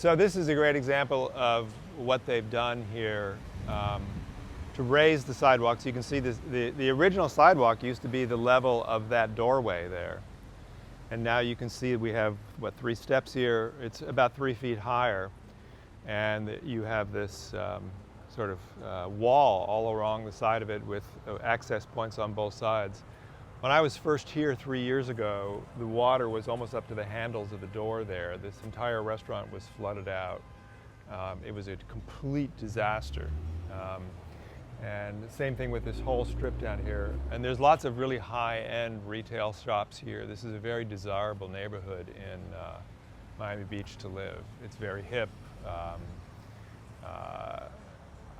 So this is a great example of what they've done here to raise the sidewalk. So you can see this, the original sidewalk used to be the level of that doorway there. And now you can see we have, what, 3 steps here. It's about 3 feet higher. And you have this sort of wall all along the side of it with access points on both sides. When I was first here 3 years ago, the water was almost up to the handles of the door there. This entire restaurant was flooded out. It was a complete disaster. And the same thing with this whole strip down here. And there's lots of really high-end retail shops here. This is a very desirable neighborhood in Miami Beach to live. It's very hip.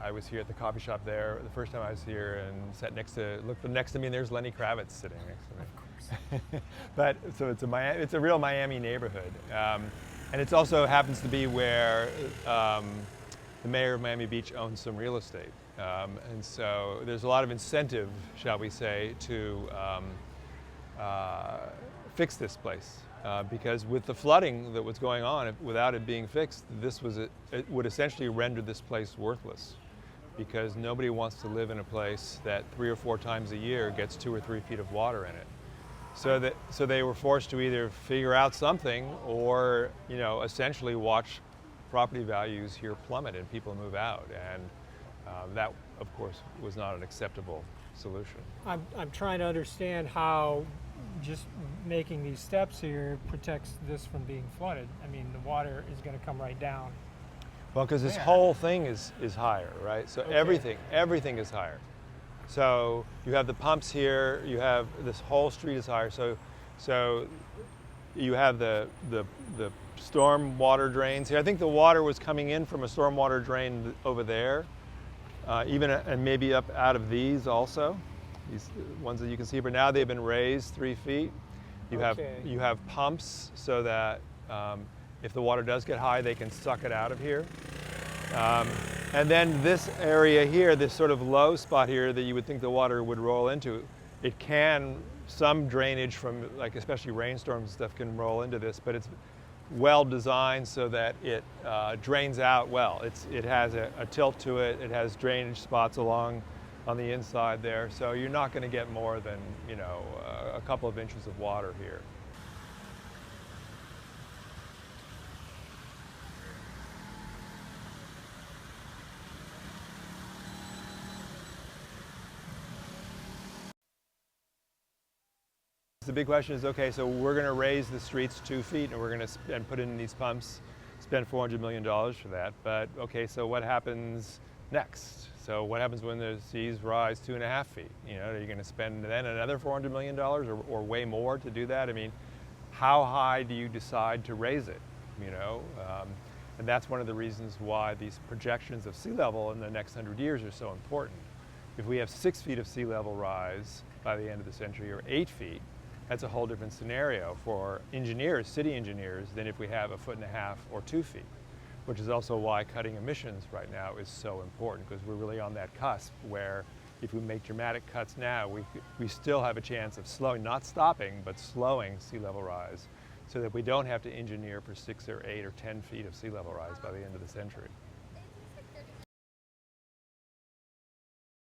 I was here at the coffee shop there the first time I was here and sat looked next to me, and there's Lenny Kravitz sitting next to me. Of course. But so it's a real Miami neighborhood, and it also happens to be where the mayor of Miami Beach owns some real estate, and so there's a lot of incentive, shall we say, to fix this place. Because with the flooding that was going on, without it being fixed, it would essentially render this place worthless. Because nobody wants to live in a place that 3 or 4 times a year gets 2 or 3 feet of water in it. So they were forced to either figure out something, or essentially watch property values here plummet and people move out. And that, of course, was not an acceptable solution. I'm trying to understand how just making these steps here protects this from being flooded. I mean, the water is going to come right down. Well, because this whole thing is higher, right? So Okay. everything is higher. So you have the pumps here. You have this whole street is higher. So you have the storm water drains here. I think the water was coming in from a storm water drain over there, and maybe up out of these also. These ones that you can see, but now they've been raised 3 feet. You have pumps so that if the water does get high, they can suck it out of here. And then this area here, this sort of low spot here that you would think the water would roll into, some drainage from, like, especially rainstorms and stuff can roll into this, but it's well designed so that it drains out well. It has a tilt to it. It has drainage spots along on the inside there, so you're not going to get more than a couple of inches of water here. The big question is, okay, so we're going to raise the streets 2 feet, and we're going to put in these pumps, spend $400 million for that. But okay, so what happens next? So what happens when the seas rise 2.5 feet? Are you going to spend then another $400 million or way more to do that? I mean, how high do you decide to raise it? And that's one of the reasons why these projections of sea level in the next 100 years are so important. If we have 6 feet of sea level rise by the end of the century, or 8 feet, that's a whole different scenario for engineers, city engineers, than if we have 1.5 feet or 2 feet, which is also why cutting emissions right now is so important, because we're really on that cusp where if we make dramatic cuts now, we still have a chance of slowing, not stopping, but slowing sea level rise, so that we don't have to engineer for 6 or 8 or 10 feet of sea level rise by the end of the century.